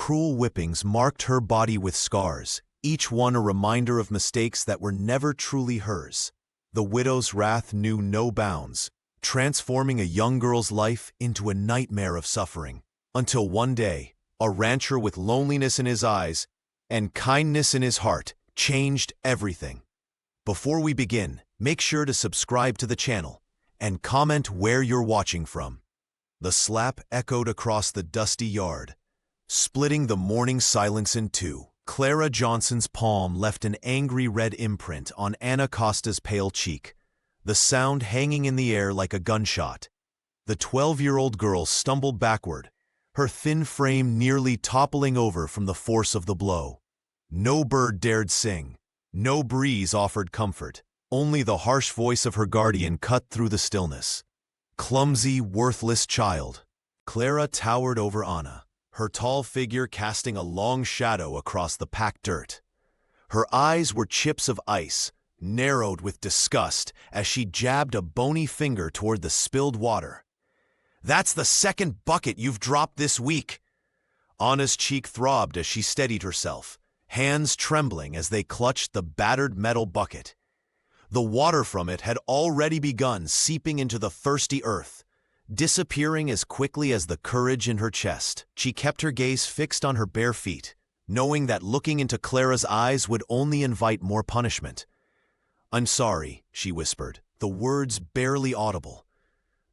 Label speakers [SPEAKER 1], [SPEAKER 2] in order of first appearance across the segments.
[SPEAKER 1] cruel whippings marked her body with scars, each one a reminder of mistakes that were never truly hers. The widow's wrath knew no bounds, transforming a young girl's life into a nightmare of suffering. Until one day, a rancher with loneliness in his eyes and kindness in his heart changed everything. Before we begin, make sure to subscribe to the channel and comment where you're watching from. The slap echoed across the dusty yard, splitting the morning silence in two. Clara Johnson's palm left an angry red imprint on Anna Costa's pale cheek, the sound hanging in the air like a gunshot. The 12-year-old girl stumbled backward, her thin frame nearly toppling over from the force of the blow. No bird dared sing, no breeze offered comfort, only the harsh voice of her guardian cut through the stillness. Clumsy, worthless child. Clara towered over Anna, her tall figure casting a long shadow across the packed dirt. Her eyes were chips of ice, narrowed with disgust as she jabbed a bony finger toward the spilled water. "That's the second bucket you've dropped this week." Anna's cheek throbbed as she steadied herself, hands trembling as they clutched the battered metal bucket. The water from it had already begun seeping into the thirsty earth, disappearing as quickly as the courage in her chest. She kept her gaze fixed on her bare feet, knowing that looking into Clara's eyes would only invite more punishment. "I'm sorry," she whispered, the words barely audible.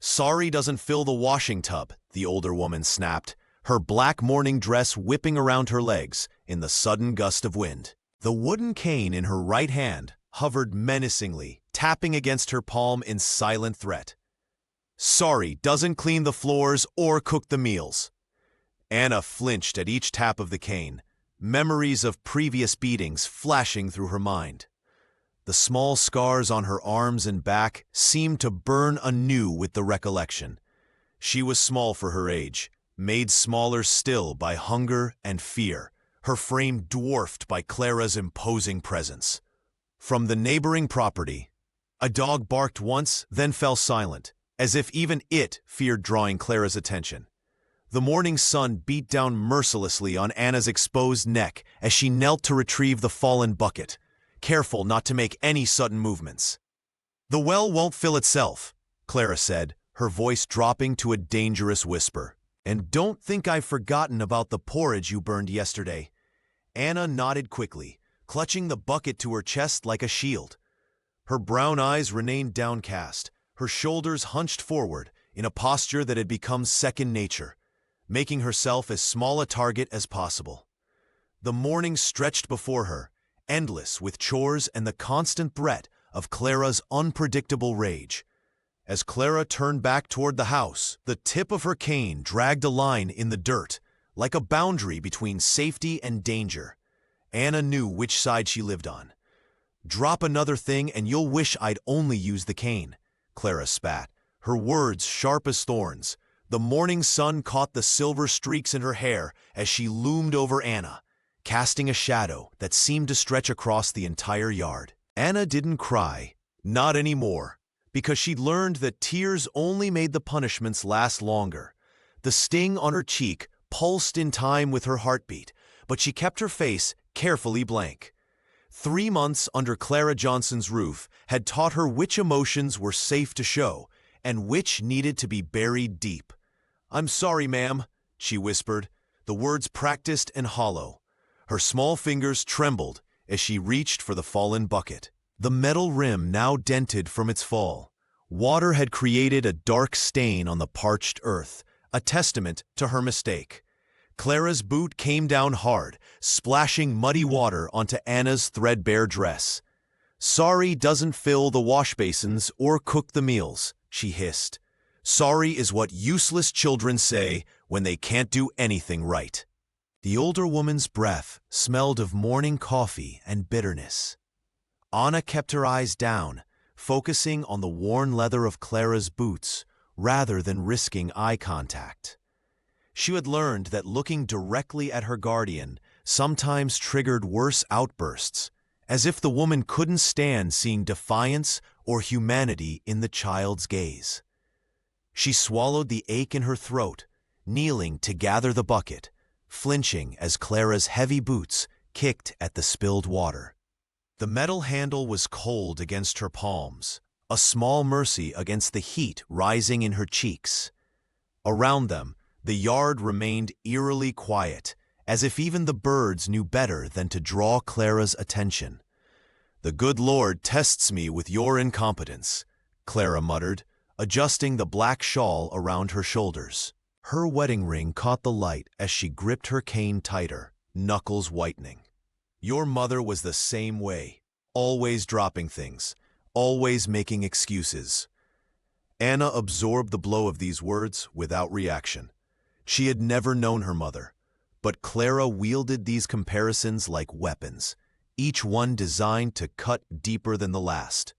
[SPEAKER 1] "Sorry doesn't fill the washing tub," the older woman snapped, her black morning dress whipping around her legs in the sudden gust of wind. The wooden cane in her right hand hovered menacingly, tapping against her palm in silent threat. "Sorry doesn't clean the floors or cook the meals." Anna flinched at each tap of the cane, memories of previous beatings flashing through her mind. The small scars on her arms and back seemed to burn anew with the recollection. She was small for her age, made smaller still by hunger and fear, her frame dwarfed by Clara's imposing presence. From the neighboring property, a dog barked once, then fell silent, as if even it feared drawing Clara's attention. The morning sun beat down mercilessly on Anna's exposed neck as she knelt to retrieve the fallen bucket, careful not to make any sudden movements. "The well won't fill itself," Clara said, her voice dropping to a dangerous whisper. "And don't think I've forgotten about the porridge you burned yesterday." Anna nodded quickly, clutching the bucket to her chest like a shield. Her brown eyes remained downcast, her shoulders hunched forward in a posture that had become second nature, making herself as small a target as possible. The morning stretched before her, endless with chores and the constant threat of Clara's unpredictable rage. As Clara turned back toward the house, the tip of her cane dragged a line in the dirt, like a boundary between safety and danger. Anna knew which side she lived on. "Drop another thing and you'll wish I'd only used the cane," Clara spat, her words sharp as thorns. The morning sun caught the silver streaks in her hair as she loomed over Anna, casting a shadow that seemed to stretch across the entire yard. Anna didn't cry, not anymore, because she'd learned that tears only made the punishments last longer. The sting on her cheek pulsed in time with her heartbeat, but she kept her face carefully blank. 3 months under Clara Johnson's roof had taught her which emotions were safe to show and which needed to be buried deep. "I'm sorry, ma'am," she whispered, the words practiced and hollow. Her small fingers trembled as she reached for the fallen bucket. The metal rim now dented from its fall. Water had created a dark stain on the parched earth, a testament to her mistake. Clara's boot came down hard, splashing muddy water onto Anna's threadbare dress. "Sorry doesn't fill the wash basins or cook the meals," she hissed. "Sorry is what useless children say when they can't do anything right." The older woman's breath smelled of morning coffee and bitterness. Anna kept her eyes down, focusing on the worn leather of Clara's boots rather than risking eye contact. She had learned that looking directly at her guardian sometimes triggered worse outbursts, as if the woman couldn't stand seeing defiance or humanity in the child's gaze. She swallowed the ache in her throat, kneeling to gather the bucket, flinching as Clara's heavy boots kicked at the spilled water. The metal handle was cold against her palms, a small mercy against the heat rising in her cheeks. Around them, the yard remained eerily quiet, as if even the birds knew better than to draw Clara's attention. "The good Lord tests me with your incompetence," Clara muttered, adjusting the black shawl around her shoulders. Her wedding ring caught the light as she gripped her cane tighter, knuckles whitening. "Your mother was the same way, always dropping things, always making excuses." Anna absorbed the blow of these words without reaction. She had never known her mother, but Clara wielded these comparisons like weapons, each one designed to cut deeper than the last.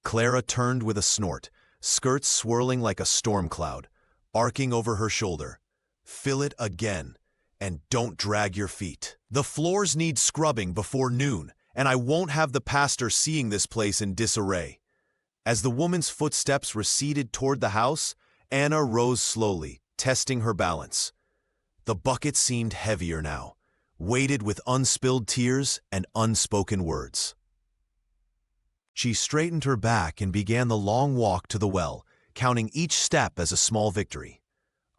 [SPEAKER 1] Clara turned with a snort, skirts swirling like a storm cloud, arcing over her shoulder. "Fill it again, and don't drag your feet. The floors need scrubbing before noon, and I won't have the pastor seeing this place in disarray." As the woman's footsteps receded toward the house, Anna rose slowly, testing her balance. The bucket seemed heavier now, weighted with unspilled tears and unspoken words. She straightened her back and began the long walk to the well, counting each step as a small victory.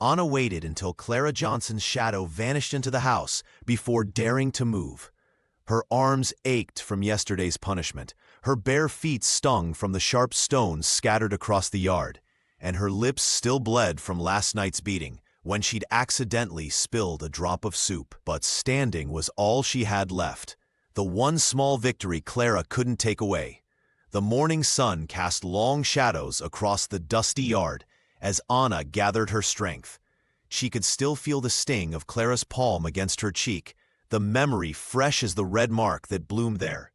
[SPEAKER 1] Anna waited until Clara Johnson's shadow vanished into the house before daring to move. Her arms ached from yesterday's punishment, her bare feet stung from the sharp stones scattered across the yard, and her lips still bled from last night's beating, when she'd accidentally spilled a drop of soup. But standing was all she had left, the one small victory Clara couldn't take away. The morning sun cast long shadows across the dusty yard as Anna gathered her strength. She could still feel the sting of Clara's palm against her cheek, the memory fresh as the red mark that bloomed there.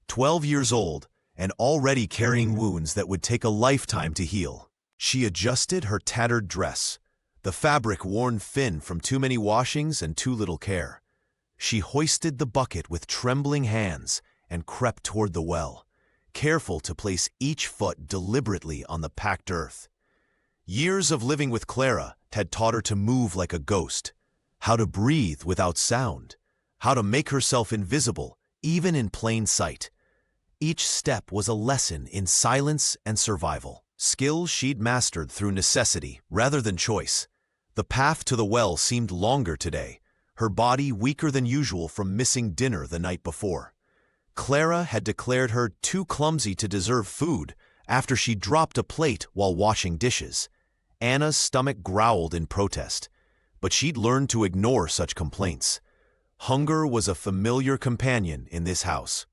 [SPEAKER 1] 12 years old, and already carrying wounds that would take a lifetime to heal. She adjusted her tattered dress, the fabric worn thin from too many washings and too little care. She hoisted the bucket with trembling hands and crept toward the well, careful to place each foot deliberately on the packed earth. Years of living with Clara had taught her to move like a ghost, how to breathe without sound, how to make herself invisible, even in plain sight. Each step was a lesson in silence and survival, skills she'd mastered through necessity rather than choice. The path to the well seemed longer today, her body weaker than usual from missing dinner the night before. Clara had declared her too clumsy to deserve food after she dropped a plate while washing dishes. Anna's stomach growled in protest, but she'd learned to ignore such complaints. Hunger was a familiar companion in this house.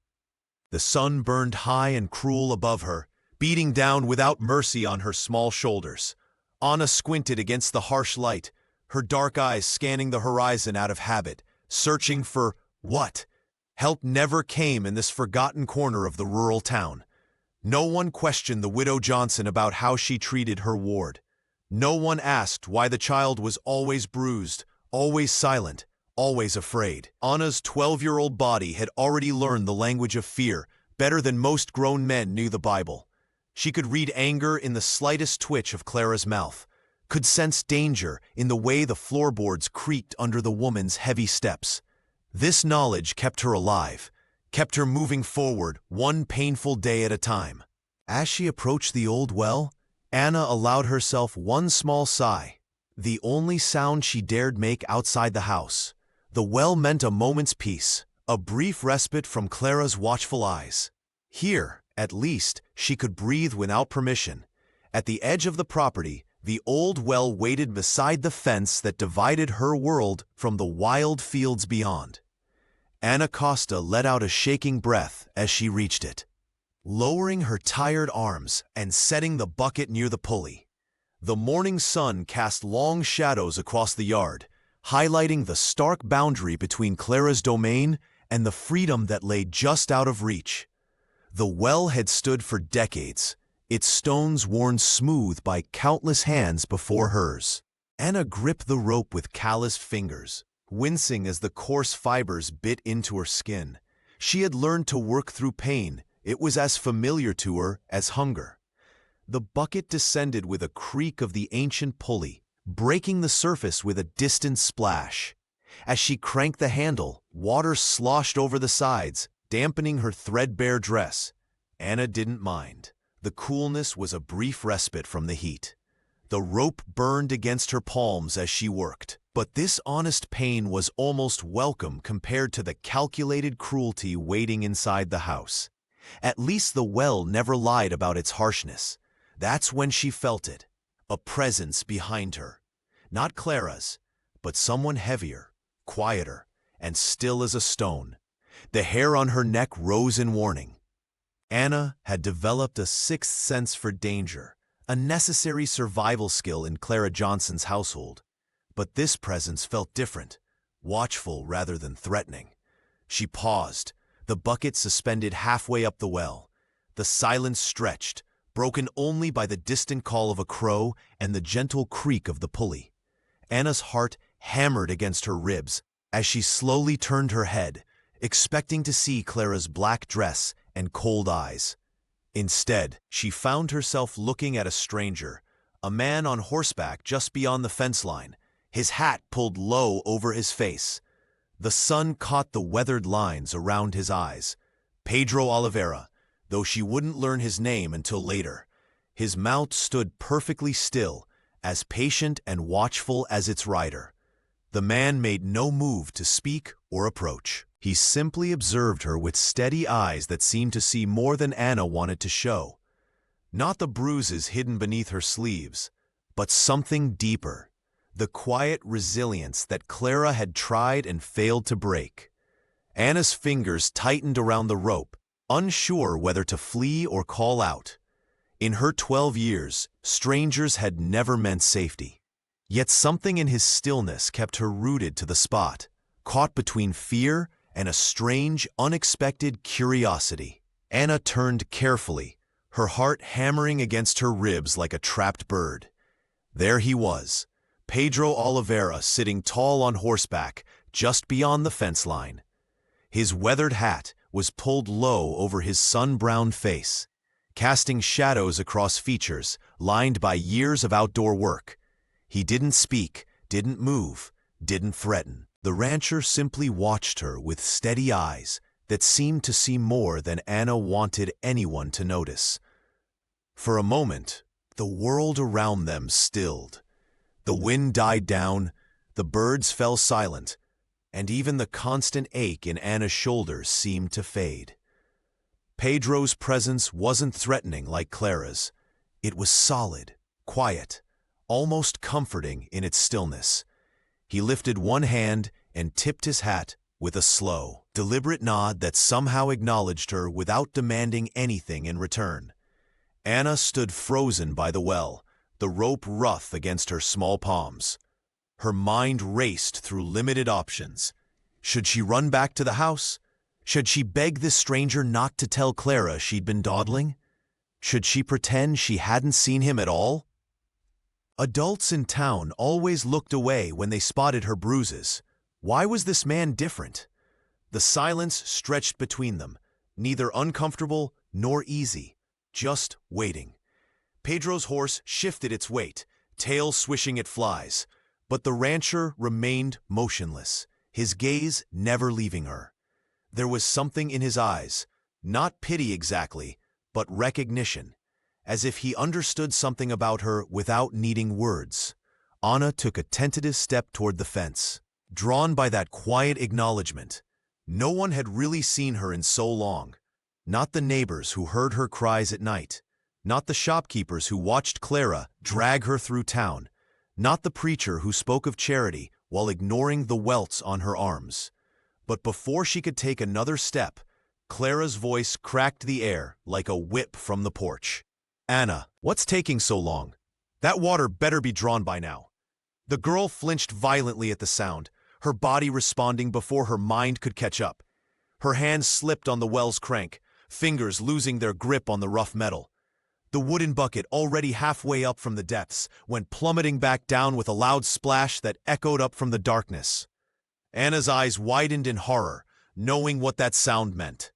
[SPEAKER 1] The sun burned high and cruel above her, beating down without mercy on her small shoulders. Anna squinted against the harsh light, her dark eyes scanning the horizon out of habit, searching for what? Help never came in this forgotten corner of the rural town. No one questioned the widow Johnson about how she treated her ward. No one asked why the child was always bruised, always silent, always afraid. Anna's 12-year-old body had already learned the language of fear better than most grown men knew the Bible. She could read anger in the slightest twitch of Clara's mouth, could sense danger in the way the floorboards creaked under the woman's heavy steps. This knowledge kept her alive, kept her moving forward one painful day at a time. As she approached the old well, Anna allowed herself one small sigh, the only sound she dared make outside the house. The well meant a moment's peace, a brief respite from Clara's watchful eyes. Here, at least, she could breathe without permission. At the edge of the property, the old well waited beside the fence that divided her world from the wild fields beyond. Anna Costa let out a shaking breath as she reached it, lowering her tired arms and setting the bucket near the pulley. The morning sun cast long shadows across the yard, highlighting the stark boundary between Clara's domain and the freedom that lay just out of reach. The well had stood for decades, its stones worn smooth by countless hands before hers. Anna gripped the rope with calloused fingers, wincing as the coarse fibers bit into her skin. She had learned to work through pain. It was as familiar to her as hunger. The bucket descended with a creak of the ancient pulley, breaking the surface with a distant splash. As she cranked the handle, water sloshed over the sides, dampening her threadbare dress. Anna didn't mind. The coolness was a brief respite from the heat. The rope burned against her palms as she worked, but this honest pain was almost welcome compared to the calculated cruelty waiting inside the house. At least the well never lied about its harshness. That's when she felt it. A presence behind her. Not Clara's, but someone heavier, quieter, and still as a stone. The hair on her neck rose in warning. Anna had developed a sixth sense for danger, a necessary survival skill in Clara Johnson's household. But this presence felt different, watchful rather than threatening. She paused, the bucket suspended halfway up the well. The silence stretched, broken only by the distant call of a crow and the gentle creak of the pulley. Anna's heart hammered against her ribs as she slowly turned her head, expecting to see Clara's black dress and cold eyes. Instead, she found herself looking at a stranger, a man on horseback just beyond the fence line, his hat pulled low over his face. The sun caught the weathered lines around his eyes. Pedro Oliveira, though she wouldn't learn his name until later. His mount stood perfectly still, as patient and watchful as its rider. The man made no move to speak or approach. He simply observed her with steady eyes that seemed to see more than Anna wanted to show. Not the bruises hidden beneath her sleeves, but something deeper. The quiet resilience that Clara had tried and failed to break. Anna's fingers tightened around the rope, unsure whether to flee or call out. In her 12 years, strangers had never meant safety. Yet something in his stillness kept her rooted to the spot, caught between fear and a strange, unexpected curiosity. Anna turned carefully, her heart hammering against her ribs like a trapped bird. There he was, Pedro Oliveira sitting tall on horseback just beyond the fence line. His weathered hat was pulled low over his sun-browned face, casting shadows across features lined by years of outdoor work. He didn't speak, didn't move, didn't threaten. The rancher simply watched her with steady eyes that seemed to see more than Anna wanted anyone to notice. For a moment, the world around them stilled. The wind died down, the birds fell silent, and even the constant ache in Anna's shoulders seemed to fade. Pedro's presence wasn't threatening like Clara's. It was solid, quiet, almost comforting in its stillness. He lifted one hand and tipped his hat with a slow, deliberate nod that somehow acknowledged her without demanding anything in return. Anna stood frozen by the well, the rope rough against her small palms. Her mind raced through limited options. Should she run back to the house? Should she beg this stranger not to tell Clara she'd been dawdling? Should she pretend she hadn't seen him at all? Adults in town always looked away when they spotted her bruises. Why was this man different? The silence stretched between them, neither uncomfortable nor easy, just waiting. Pedro's horse shifted its weight, tail swishing at flies, but the rancher remained motionless, his gaze never leaving her. There was something in his eyes, not pity exactly, but recognition, as if he understood something about her without needing words. Anna took a tentative step toward the fence, drawn by that quiet acknowledgement. No one had really seen her in so long. Not the neighbors who heard her cries at night. Not the shopkeepers who watched Clara drag her through town. Not the preacher who spoke of charity while ignoring the welts on her arms. But before she could take another step, Clara's voice cracked the air like a whip from the porch. "Anna, what's taking so long? That water better be drawn by now." The girl flinched violently at the sound, her body responding before her mind could catch up. Her hands slipped on the well's crank, fingers losing their grip on the rough metal. The wooden bucket, already halfway up from the depths, went plummeting back down with a loud splash that echoed up from the darkness. Anna's eyes widened in horror, knowing what that sound meant.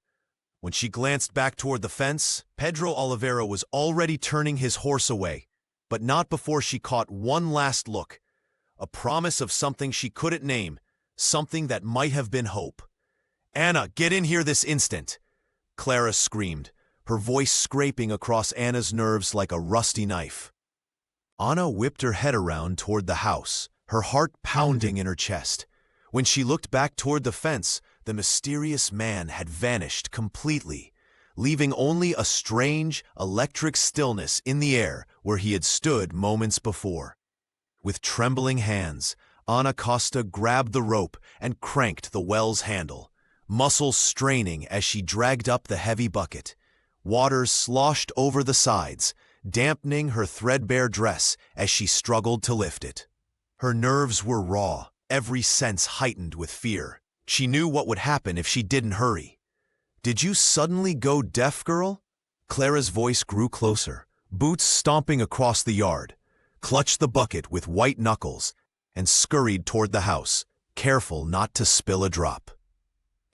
[SPEAKER 1] When she glanced back toward the fence, Pedro Oliveira was already turning his horse away, but not before she caught one last look. A promise of something she couldn't name, something that might have been hope. "Anna, get in here this instant!" Clara screamed, her voice scraping across Anna's nerves like a rusty knife. Anna whipped her head around toward the house, her heart pounding in her chest. When she looked back toward the fence, the mysterious man had vanished completely, leaving only a strange, electric stillness in the air where he had stood moments before. With trembling hands, Anna Costa grabbed the rope and cranked the well's handle, muscles straining as she dragged up the heavy bucket. Water sloshed over the sides, dampening her threadbare dress as she struggled to lift it. Her nerves were raw, every sense heightened with fear. She knew what would happen if she didn't hurry. "Did you suddenly go deaf, girl?" Clara's voice grew closer, boots stomping across the yard, clutched the bucket with white knuckles, and scurried toward the house, careful not to spill a drop.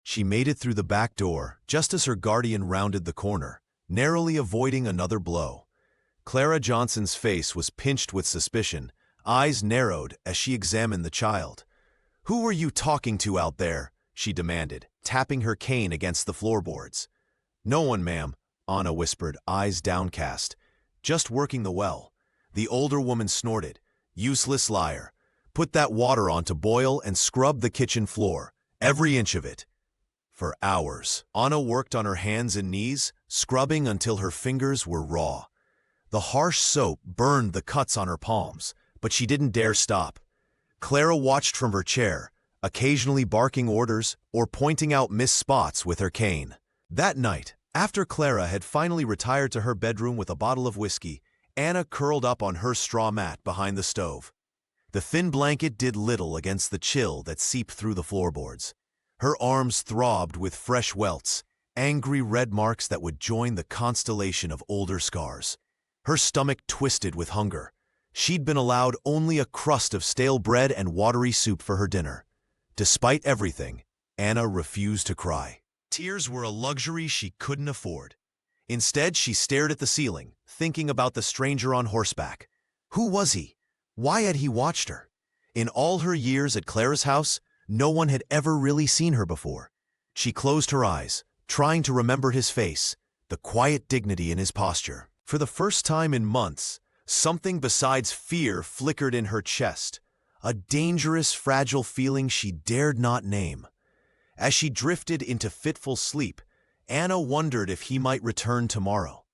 [SPEAKER 1] She made it through the back door just as her guardian rounded the corner, narrowly avoiding another blow. Clara Johnson's face was pinched with suspicion, eyes narrowed as she examined the child. "Who were you talking to out there?" she demanded, tapping her cane against the floorboards. "No one, ma'am," Anna whispered, eyes downcast. "Just working the well." The older woman snorted. "Useless liar. Put that water on to boil and scrub the kitchen floor, every inch of it." For hours, Anna worked on her hands and knees, scrubbing until her fingers were raw. The harsh soap burned the cuts on her palms, but she didn't dare stop. Clara watched from her chair, occasionally barking orders or pointing out missed spots with her cane. That night, after Clara had finally retired to her bedroom with a bottle of whiskey, Anna curled up on her straw mat behind the stove. The thin blanket did little against the chill that seeped through the floorboards. Her arms throbbed with fresh welts, angry red marks that would join the constellation of older scars. Her stomach twisted with hunger. She'd been allowed only a crust of stale bread and watery soup for her dinner. Despite everything, Anna refused to cry. Tears were a luxury she couldn't afford. Instead, she stared at the ceiling, thinking about the stranger on horseback. Who was he? Why had he watched her? In all her years at Clara's house, no one had ever really seen her before. She closed her eyes, trying to remember his face, the quiet dignity in his posture. For the first time in months, something besides fear flickered in her chest, a dangerous, fragile feeling she dared not name. As she drifted into fitful sleep, Anna wondered if he might return tomorrow.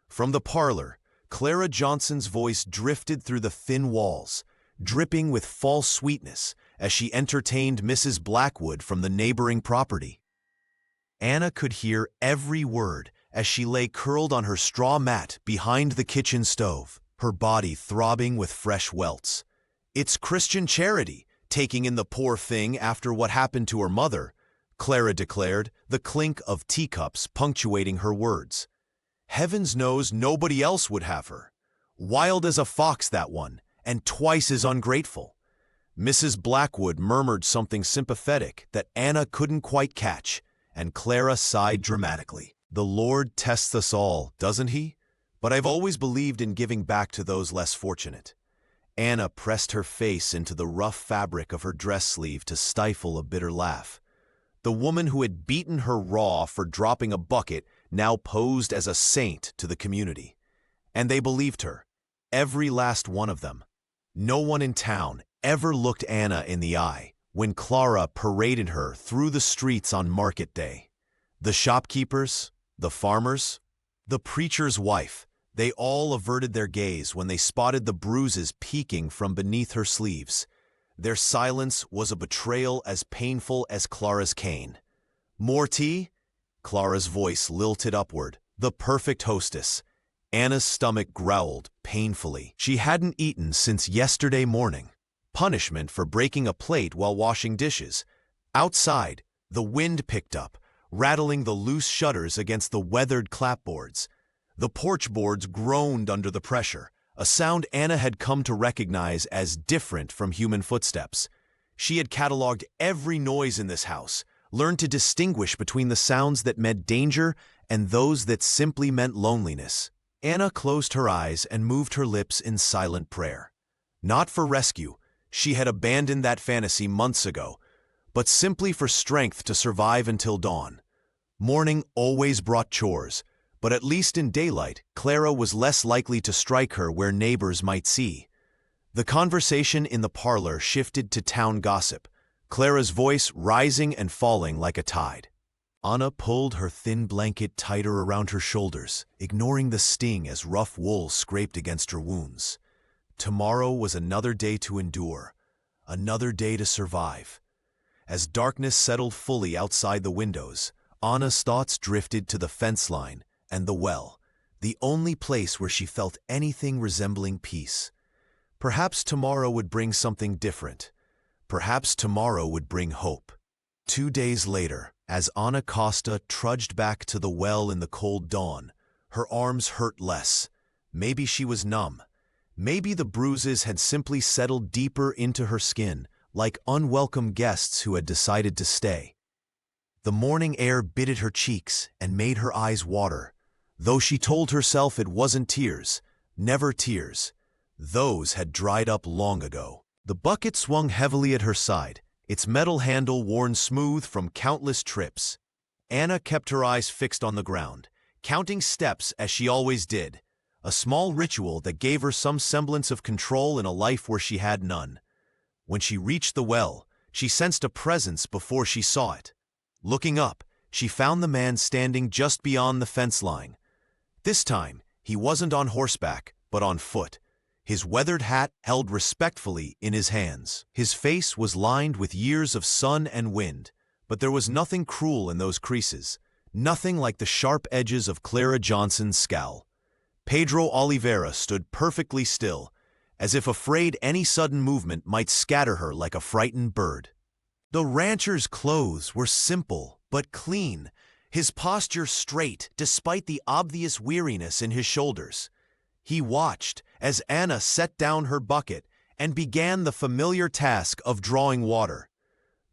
[SPEAKER 1] From the parlor, Clara Johnson's voice drifted through the thin walls, dripping with false sweetness as she entertained Mrs. Blackwood from the neighboring property. Anna could hear every word as she lay curled on her straw mat behind the kitchen stove, her body throbbing with fresh welts. "It's Christian charity, taking in the poor thing after what happened to her mother," Clara declared, the clink of teacups punctuating her words. "Heavens knows nobody else would have her. Wild as a fox, that one, and twice as ungrateful." Mrs. Blackwood murmured something sympathetic that Anna couldn't quite catch, and Clara sighed dramatically. "The Lord tests us all, doesn't he? But I've always believed in giving back to those less fortunate." Anna pressed her face into the rough fabric of her dress sleeve to stifle a bitter laugh. The woman who had beaten her raw for dropping a bucket now posed as a saint to the community. And they believed her, every last one of them. No one in town ever looked Anna in the eye when Clara paraded her through the streets on market day. The shopkeepers, the farmers, the preacher's wife, they all averted their gaze when they spotted the bruises peeking from beneath her sleeves. Their silence was a betrayal as painful as Clara's cane. "More tea?" Clara's voice lilted upward, the perfect hostess. Anna's stomach growled painfully. She hadn't eaten since yesterday morning. Punishment for breaking a plate while washing dishes. Outside, the wind picked up, rattling the loose shutters against the weathered clapboards. The porch boards groaned under the pressure, a sound Anna had come to recognize as different from human footsteps. She had cataloged every noise in this house, learned to distinguish between the sounds that meant danger and those that simply meant loneliness. Anna closed her eyes and moved her lips in silent prayer. Not for rescue. She had abandoned that fantasy months ago. but simply for strength to survive until dawn. Morning always brought chores, but at least in daylight, Clara was less likely to strike her where neighbors might see. The conversation in the parlor shifted to town gossip, Clara's voice rising and falling like a tide. Anna pulled her thin blanket tighter around her shoulders, ignoring the sting as rough wool scraped against her wounds. Tomorrow was another day to endure, another day to survive. As darkness settled fully outside the windows, Anna's thoughts drifted to the fence line and the well, the only place where she felt anything resembling peace. Perhaps tomorrow would bring something different. Perhaps tomorrow would bring hope. 2 days later, as Anna Costa trudged back to the well in the cold dawn, her arms hurt less. Maybe she was numb. Maybe the bruises had simply settled deeper into her skin, like unwelcome guests who had decided to stay. The morning air bitted her cheeks and made her eyes water, though she told herself it wasn't tears, never tears. Those had dried up long ago. The bucket swung heavily at her side, its metal handle worn smooth from countless trips. Anna kept her eyes fixed on the ground, counting steps as she always did, a small ritual that gave her some semblance of control in a life where she had none. When she reached the well, she sensed a presence before she saw it. Looking up, she found the man standing just beyond the fence line. This time, he wasn't on horseback, but on foot, his weathered hat held respectfully in his hands. His face was lined with years of sun and wind, but there was nothing cruel in those creases, nothing like the sharp edges of Clara Johnson's scowl. Pedro Oliveira stood perfectly still, as if afraid any sudden movement might scatter her like a frightened bird. The rancher's clothes were simple but clean, his posture straight despite the obvious weariness in his shoulders. He watched as Anna set down her bucket and began the familiar task of drawing water.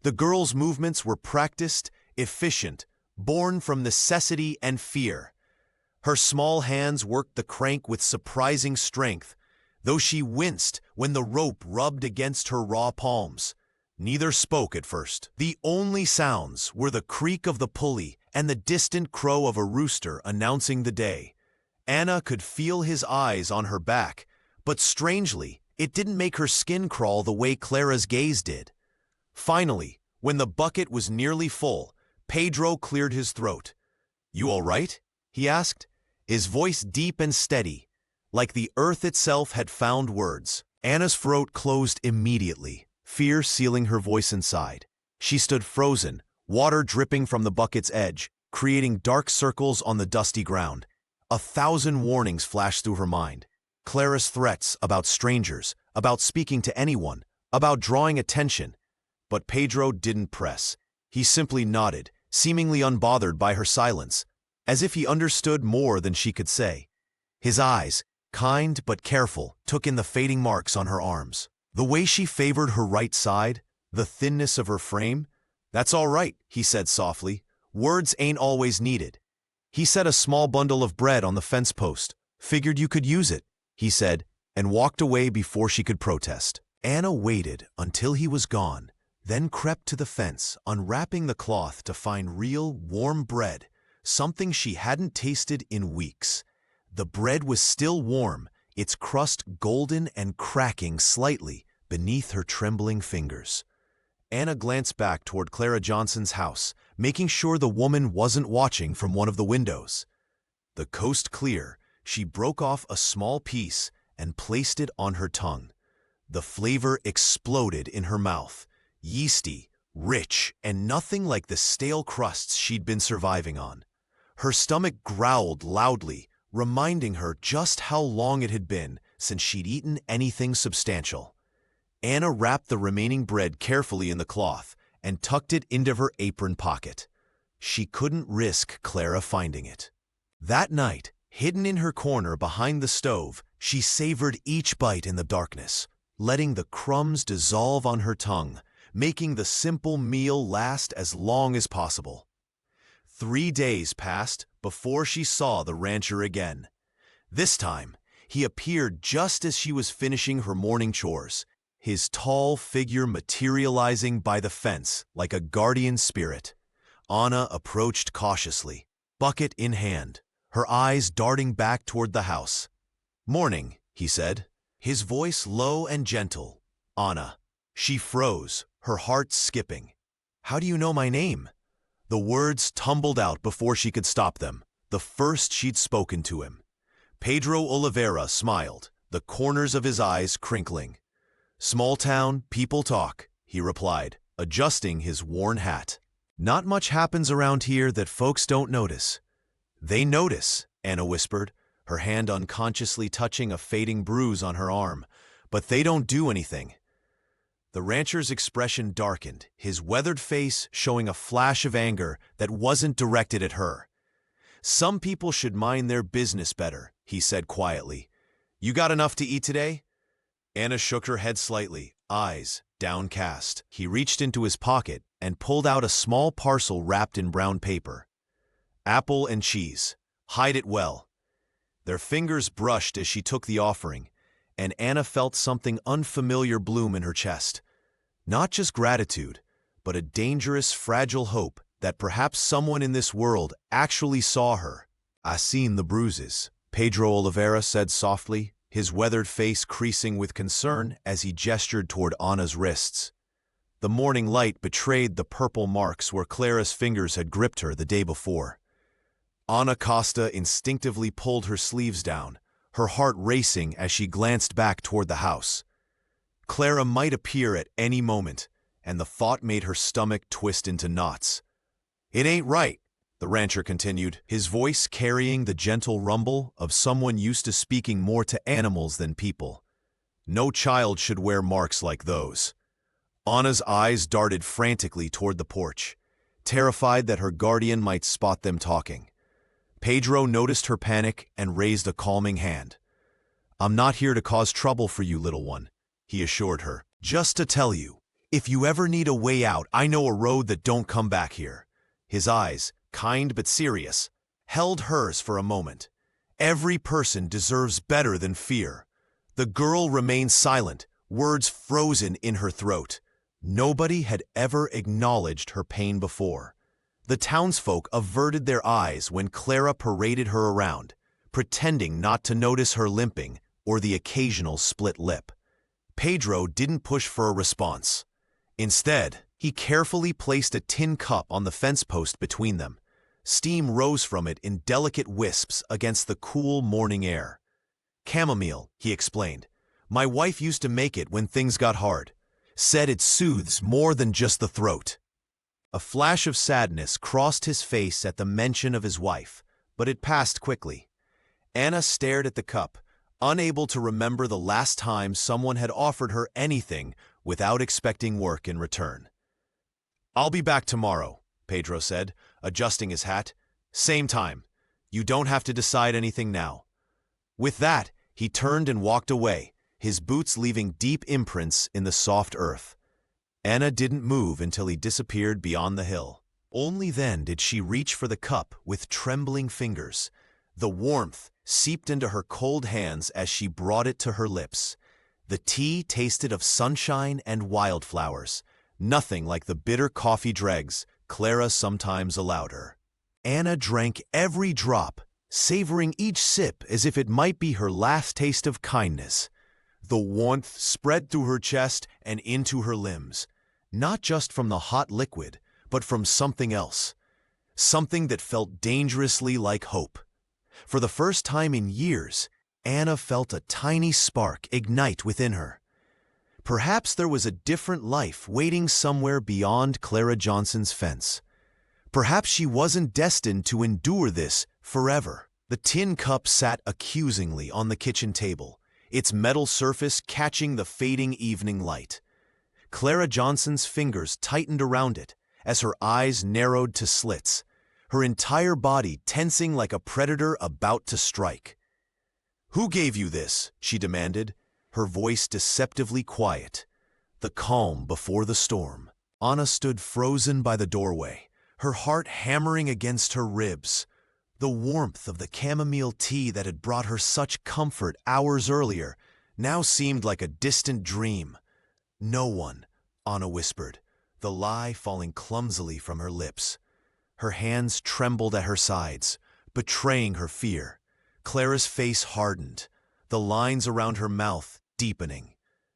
[SPEAKER 1] The girl's movements were practiced, efficient, born from necessity and fear. Her small hands worked the crank with surprising strength, though she winced when the rope rubbed against her raw palms. Neither spoke at first. The only sounds were the creak of the pulley and the distant crow of a rooster announcing the day. Anna could feel his eyes on her back, but strangely, it didn't make her skin crawl the way Clara's gaze did. Finally, when the bucket was nearly full, Pedro cleared his throat. "You all right?" he asked, his voice deep and steady, like the earth itself had found words. Anna's throat closed immediately, fear sealing her voice inside. She stood frozen, water dripping from the bucket's edge, creating dark circles on the dusty ground. 1,000 warnings flashed through her mind. Clara's threats about strangers, about speaking to anyone, about drawing attention. But Pedro didn't press. He simply nodded, seemingly unbothered by her silence, as if he understood more than she could say. His eyes, kind but careful, took in the fading marks on her arms. The way she favored her right side, the thinness of her frame. "That's all right," he said softly. "Words ain't always needed." He set a small bundle of bread on the fence post. "Figured you could use it," he said, and walked away before she could protest. Anna waited until he was gone, then crept to the fence, unwrapping the cloth to find real, warm bread, something she hadn't tasted in weeks. The bread was still warm, its crust golden and cracking slightly beneath her trembling fingers. Anna glanced back toward Clara Johnson's house, making sure the woman wasn't watching from one of the windows. The coast clear, she broke off a small piece and placed it on her tongue. The flavor exploded in her mouth, yeasty, rich, and nothing like the stale crusts she'd been surviving on. Her stomach growled loudly, reminding her just how long it had been since she'd eaten anything substantial. Anna wrapped the remaining bread carefully in the cloth and tucked it into her apron pocket. She couldn't risk Clara finding it. That night, hidden in her corner behind the stove, she savored each bite in the darkness, letting the crumbs dissolve on her tongue, making the simple meal last as long as possible. 3 days passed before she saw the rancher again. This time, he appeared just as she was finishing her morning chores, his tall figure materializing by the fence like a guardian spirit. Anna approached cautiously, bucket in hand, her eyes darting back toward the house. "Morning," he said, his voice low and gentle. "Anna." She froze, her heart skipping. "How do you know my name?" The words tumbled out before she could stop them, the first she'd spoken to him. Pedro Oliveira smiled, the corners of his eyes crinkling. "Small town, people talk," he replied, adjusting his worn hat. "Not much happens around here that folks don't notice." "They notice," Anna whispered, her hand unconsciously touching a fading bruise on her arm, "but they don't do anything." The rancher's expression darkened, his weathered face showing a flash of anger that wasn't directed at her. "Some people should mind their business better," he said quietly. "You got enough to eat today?" Anna shook her head slightly, eyes downcast. He reached into his pocket and pulled out a small parcel wrapped in brown paper. "Apple and cheese. Hide it well." Their fingers brushed as she took the offering, and Anna felt something unfamiliar bloom in her chest. Not just gratitude, but a dangerous, fragile hope that perhaps someone in this world actually saw her. "I seen the bruises," Pedro Oliveira said softly, his weathered face creasing with concern as he gestured toward Anna's wrists. The morning light betrayed the purple marks where Clara's fingers had gripped her the day before. Ana Costa instinctively pulled her sleeves down, her heart racing as she glanced back toward the house. Clara might appear at any moment, and the thought made her stomach twist into knots. "It ain't right," the rancher continued, his voice carrying the gentle rumble of someone used to speaking more to animals than people. "No child should wear marks like those." Anna's eyes darted frantically toward the porch, terrified that her guardian might spot them talking. Pedro noticed her panic and raised a calming hand. "I'm not here to cause trouble for you, little one," he assured her. "Just to tell you, if you ever need a way out, I know a road that don't come back here." His eyes, kind but serious, held hers for a moment. "Every person deserves better than fear." The girl remained silent, words frozen in her throat. Nobody had ever acknowledged her pain before. The townsfolk averted their eyes when Clara paraded her around, pretending not to notice her limping or the occasional split lip. Pedro didn't push for a response. Instead, he carefully placed a tin cup on the fence post between them. Steam rose from it in delicate wisps against the cool morning air. "Chamomile," he explained. "My wife used to make it when things got hard. Said it soothes more than just the throat." A flash of sadness crossed his face at the mention of his wife, but it passed quickly. Anna stared at the cup, unable to remember the last time someone had offered her anything without expecting work in return. "I'll be back tomorrow," Pedro said, adjusting his hat. "Same time. You don't have to decide anything now." With that, he turned and walked away, his boots leaving deep imprints in the soft earth. Anna didn't move until he disappeared beyond the hill. Only then did she reach for the cup with trembling fingers. The warmth seeped into her cold hands as she brought it to her lips. The tea tasted of sunshine and wildflowers, nothing like the bitter coffee dregs Clara sometimes allowed her. Anna drank every drop, savoring each sip as if it might be her last taste of kindness. The warmth spread through her chest and into her limbs, not just from the hot liquid, but from something else. Something that felt dangerously like hope. For the first time in years, Anna felt a tiny spark ignite within her. Perhaps there was a different life waiting somewhere beyond Clara Johnson's fence. Perhaps she wasn't destined to endure this forever. The tin cup sat accusingly on the kitchen table, its metal surface catching the fading evening light. Clara Johnson's fingers tightened around it as her eyes narrowed to slits, her entire body tensing like a predator about to strike. "Who gave you this?" she demanded, her voice deceptively quiet. The calm before the storm. Anna stood frozen by the doorway, her heart hammering against her ribs. The warmth of the chamomile tea that had brought her such comfort hours earlier now seemed like a distant dream. No one, Anna whispered, the lie falling clumsily from her lips. Her hands trembled at her sides, betraying her fear. Clara's face hardened, the lines around her mouth deepening.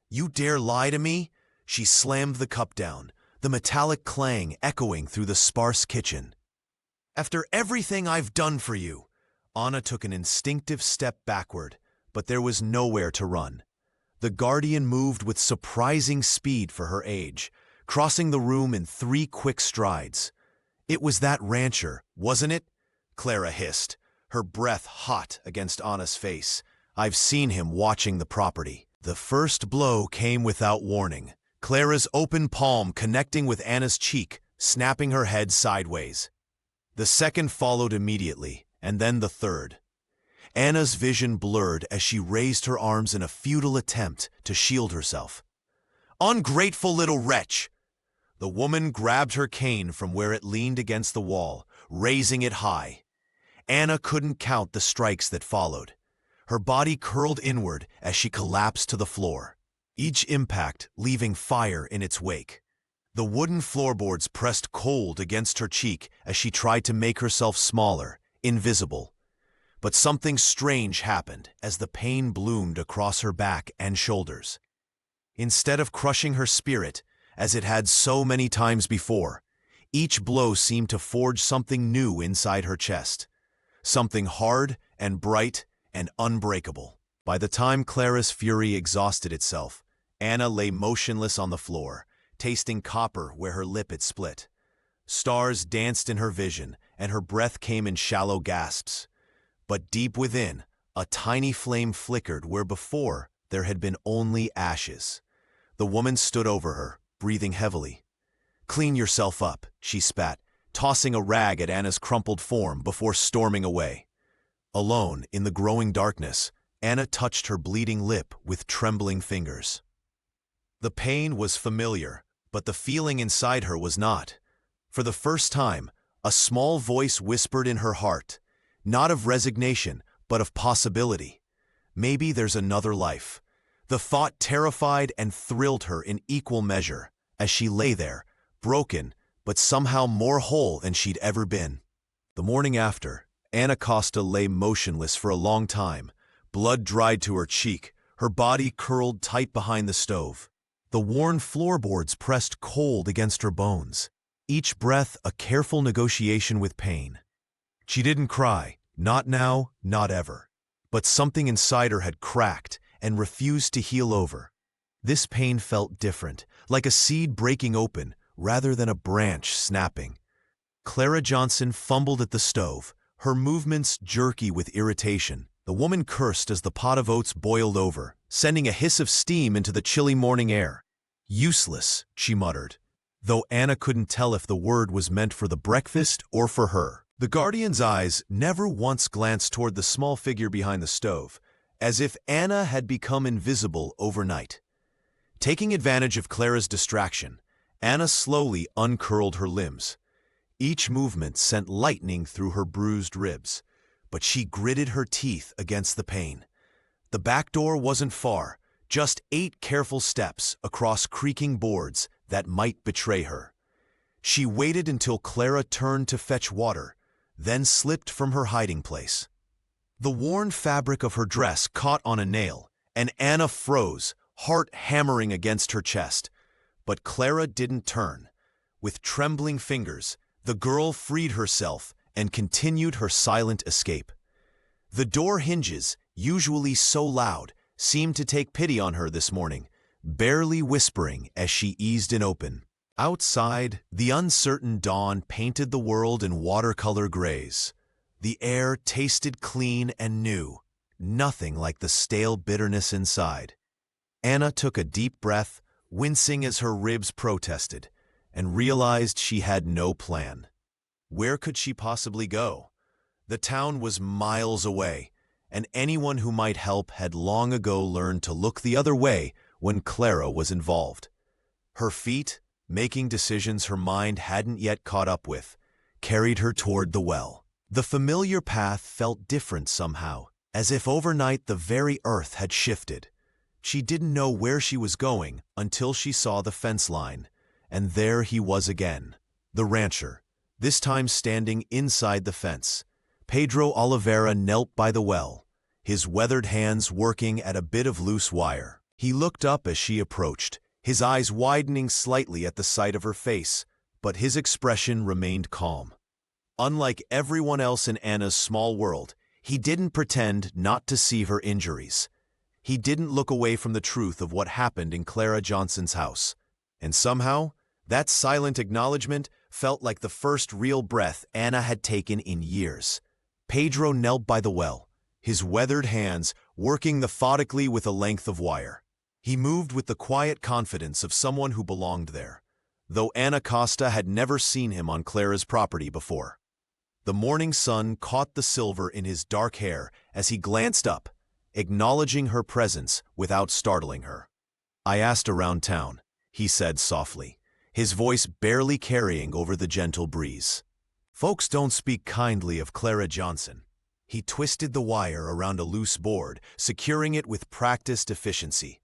[SPEAKER 1] "You dare lie to me?" She slammed the cup down, the metallic clang echoing through the sparse kitchen. "After everything I've done for you!" Anna took an instinctive step backward, but there was nowhere to run. The Guardian moved with surprising speed for her age, crossing the room in 3 quick strides. "It was that rancher, wasn't it?" Clara hissed, her breath hot against Anna's face. "I've seen him watching the property." The first blow came without warning, Clara's open palm connecting with Anna's cheek, snapping her head sideways. The second followed immediately, and then the third. Anna's vision blurred as she raised her arms in a futile attempt to shield herself. "Ungrateful little wretch!" The woman grabbed her cane from where it leaned against the wall, raising it high. Anna couldn't count the strikes that followed. Her body curled inward as she collapsed to the floor, each impact leaving fire in its wake. The wooden floorboards pressed cold against her cheek as she tried to make herself smaller, invisible. But something strange happened as the pain bloomed across her back and shoulders. Instead of crushing her spirit, as it had so many times before, each blow seemed to forge something new inside her chest. Something hard and bright and unbreakable. By the time Clara's fury exhausted itself, Anna lay motionless on the floor, tasting copper where her lip had split. Stars danced in her vision, and her breath came in shallow gasps. But deep within, a tiny flame flickered where before there had been only ashes. The woman stood over her, breathing heavily. "Clean yourself up," she spat, tossing a rag at Anna's crumpled form before storming away. Alone, in the growing darkness, Anna touched her bleeding lip with trembling fingers. The pain was familiar, but the feeling inside her was not. For the first time, a small voice whispered in her heart, not of resignation, but of possibility. Maybe there's another life. The thought terrified and thrilled her in equal measure as she lay there, broken, but somehow more whole than she'd ever been. The morning after, Anna Costa lay motionless for a long time, blood dried to her cheek, her body curled tight behind the stove. The worn floorboards pressed cold against her bones, each breath a careful negotiation with pain. She didn't cry, not now, not ever. But something inside her had cracked and refused to heal over. This pain felt different, like a seed breaking open rather than a branch snapping. Clara Johnson fumbled at the stove, her movements jerky with irritation. The woman cursed as the pot of oats boiled over, sending a hiss of steam into the chilly morning air. "Useless," she muttered, though Anna couldn't tell if the word was meant for the breakfast or for her. The Guardian's eyes never once glanced toward the small figure behind the stove, as if Anna had become invisible overnight. Taking advantage of Clara's distraction, Anna slowly uncurled her limbs. Each movement sent lightning through her bruised ribs, but she gritted her teeth against the pain. The back door wasn't far, just 8 careful steps across creaking boards that might betray her. She waited until Clara turned to fetch water, then slipped from her hiding place. The worn fabric of her dress caught on a nail, and Anna froze, heart hammering against her chest. But Clara didn't turn. With trembling fingers, the girl freed herself and continued her silent escape. The door hinges, usually so loud, seemed to take pity on her this morning, barely whispering as she eased in open. Outside, the uncertain dawn painted the world in watercolor grays. The air tasted clean and new, nothing like the stale bitterness inside. Anna took a deep breath, wincing as her ribs protested, and realized she had no plan. Where could she possibly go? The town was miles away, and anyone who might help had long ago learned to look the other way when Clara was involved. Her feet, making decisions her mind hadn't yet caught up with, carried her toward the well. The familiar path felt different somehow, as if overnight the very earth had shifted. She didn't know where she was going until she saw the fence line. And there he was again, the rancher, this time standing inside the fence. Pedro Oliveira knelt by the well, his weathered hands working at a bit of loose wire. He looked up as she approached, his eyes widening slightly at the sight of her face, but his expression remained calm. Unlike everyone else in Anna's small world, he didn't pretend not to see her injuries. He didn't look away from the truth of what happened in Clara Johnson's house. And somehow, that silent acknowledgement felt like the first real breath Anna had taken in years. Pedro knelt by the well, his weathered hands working methodically with a length of wire. He moved with the quiet confidence of someone who belonged there, though Anna Costa had never seen him on Clara's property before. The morning sun caught the silver in his dark hair as he glanced up, acknowledging her presence without startling her. "I asked around town," he said softly, his voice barely carrying over the gentle breeze. "Folks don't speak kindly of Clara Johnson." He twisted the wire around a loose board, securing it with practiced efficiency.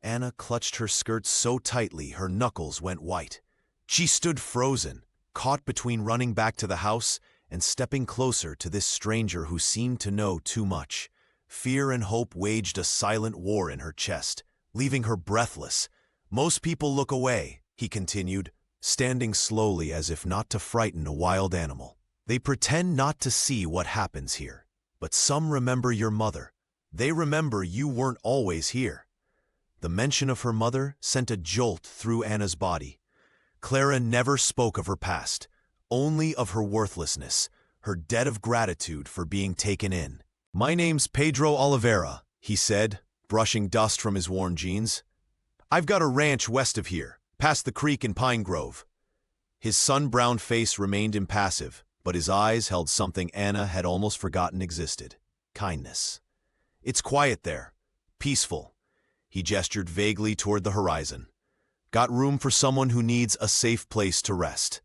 [SPEAKER 1] Anna clutched her skirts so tightly her knuckles went white. She stood frozen, caught between running back to the house and stepping closer to this stranger who seemed to know too much. Fear and hope waged a silent war in her chest, leaving her breathless. "Most people look away," he continued, standing slowly as if not to frighten a wild animal. "They pretend not to see what happens here. But some remember your mother. They remember you weren't always here." The mention of her mother sent a jolt through Anna's body. Clara never spoke of her past, only of her worthlessness, her debt of gratitude for being taken in. "My name's Pedro Oliveira," he said, brushing dust from his worn jeans. "I've got a ranch west of here, past the creek in Pine Grove." His sun-browned face remained impassive, but his eyes held something Anna had almost forgotten existed: kindness. "It's quiet there, peaceful." He gestured vaguely toward the horizon. "Got room for someone who needs a safe place to rest."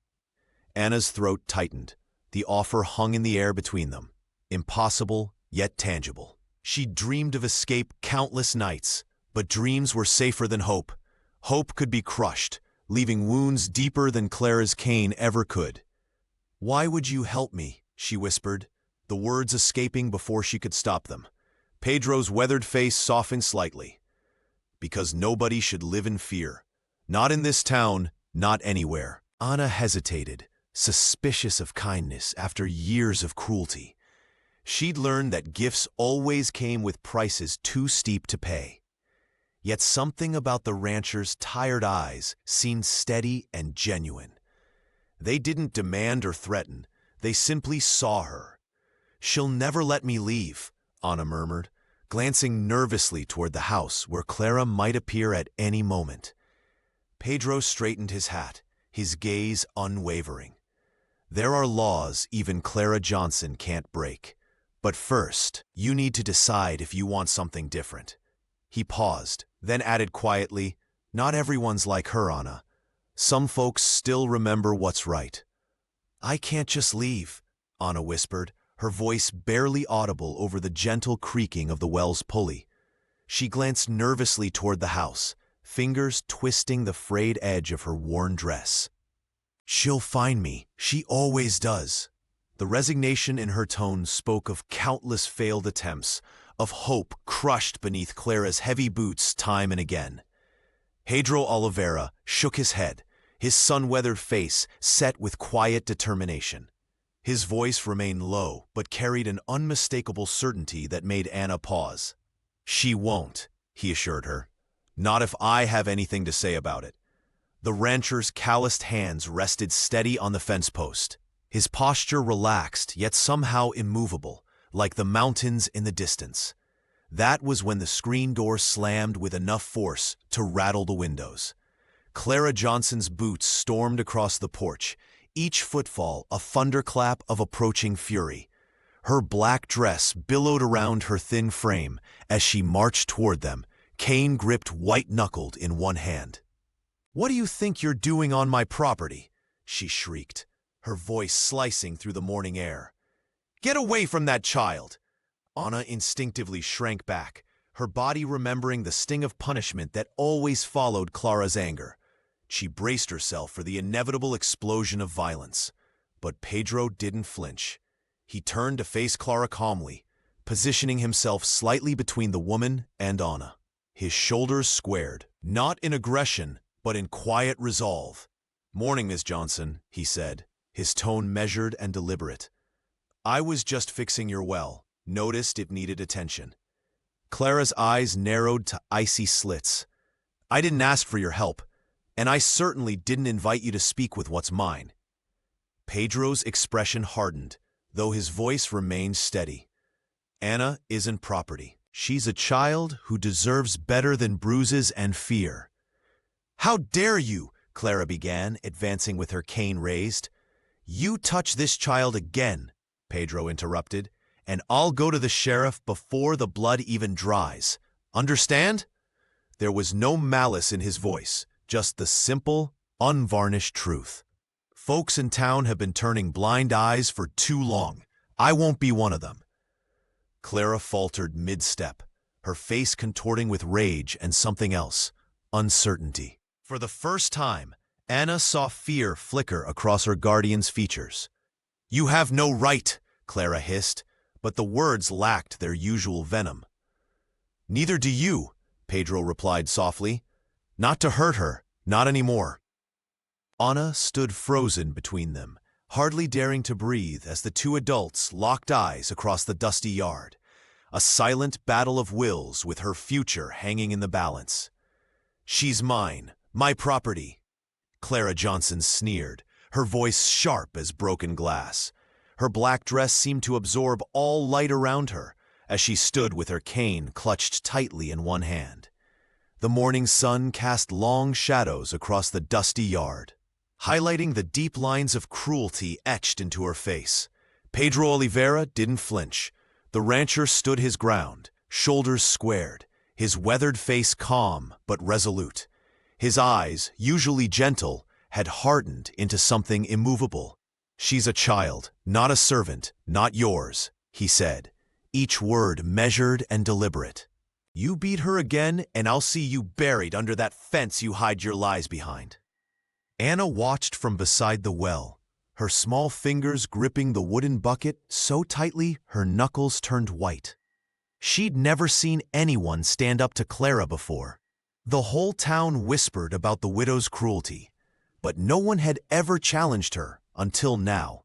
[SPEAKER 1] Anna's throat tightened. The offer hung in the air between them, impossible yet tangible. She'd dreamed of escape countless nights, but dreams were safer than hope. Hope could be crushed, leaving wounds deeper than Clara's cane ever could. "Why would you help me?" she whispered, the words escaping before she could stop them. Pedro's weathered face softened slightly. "Because nobody should live in fear. Not in this town, not anywhere." Anna hesitated, suspicious of kindness after years of cruelty. She'd learned that gifts always came with prices too steep to pay. Yet something about the rancher's tired eyes seemed steady and genuine. They didn't demand or threaten, they simply saw her. "She'll never let me leave," Anna murmured, glancing nervously toward the house where Clara might appear at any moment. Pedro straightened his hat, his gaze unwavering. "There are laws even Clara Johnson can't break. But first, you need to decide if you want something different." He paused, then added quietly, "Not everyone's like her, Anna. Some folks still remember what's right." "I can't just leave," Anna whispered, her voice barely audible over the gentle creaking of the well's pulley. She glanced nervously toward the house, fingers twisting the frayed edge of her worn dress. "She'll find me. She always does." The resignation in her tone spoke of countless failed attempts, of hope crushed beneath Clara's heavy boots time and again. Pedro Oliveira shook his head, his sun-weathered face set with quiet determination. His voice remained low, but carried an unmistakable certainty that made Anna pause. "She won't," he assured her. "Not if I have anything to say about it." The rancher's calloused hands rested steady on the fence post. His posture relaxed, yet somehow immovable, like the mountains in the distance. That was when the screen door slammed with enough force to rattle the windows. Clara Johnson's boots stormed across the porch, each footfall a thunderclap of approaching fury. Her black dress billowed around her thin frame as she marched toward them, cane gripped white-knuckled in one hand. "What do you think you're doing on my property?" she shrieked, her voice slicing through the morning air. "Get away from that child!" Anna instinctively shrank back, her body remembering the sting of punishment that always followed Clara's anger. She braced herself for the inevitable explosion of violence. But Pedro didn't flinch. He turned to face Clara calmly, positioning himself slightly between the woman and Anna. His shoulders squared, not in aggression, but in quiet resolve. "Morning, Miss Johnson," he said, his tone measured and deliberate. "I was just fixing your well, noticed it needed attention." Clara's eyes narrowed to icy slits. "I didn't ask for your help, and I certainly didn't invite you to speak with what's mine." Pedro's expression hardened, though his voice remained steady. "Anna isn't property. She's a child who deserves better than bruises and fear." "How dare you?" Clara began, advancing with her cane raised. "You touch this child again," Pedro interrupted, "and I'll go to the sheriff before the blood even dries. Understand?" There was no malice in his voice, just the simple, unvarnished truth. "Folks in town have been turning blind eyes for too long. I won't be one of them." Clara faltered mid-step, her face contorting with rage and something else, uncertainty. For the first time, Anna saw fear flicker across her guardian's features. "You have no right," Clara hissed, but the words lacked their usual venom. "Neither do you," Pedro replied softly. "Not to hurt her, not anymore." Anna stood frozen between them, hardly daring to breathe as the two adults locked eyes across the dusty yard, a silent battle of wills with her future hanging in the balance. "She's mine, my property," Clara Johnson sneered, her voice sharp as broken glass. Her black dress seemed to absorb all light around her as she stood with her cane clutched tightly in one hand. The morning sun cast long shadows across the dusty yard, highlighting the deep lines of cruelty etched into her face. Pedro Oliveira didn't flinch. The rancher stood his ground, shoulders squared, his weathered face calm but resolute. His eyes, usually gentle, had hardened into something immovable. "She's a child, not a servant, not yours," he said, each word measured and deliberate. "You beat her again, and I'll see you buried under that fence you hide your lies behind." Anna watched from beside the well, her small fingers gripping the wooden bucket so tightly her knuckles turned white. She'd never seen anyone stand up to Clara before. The whole town whispered about the widow's cruelty, but no one had ever challenged her until now.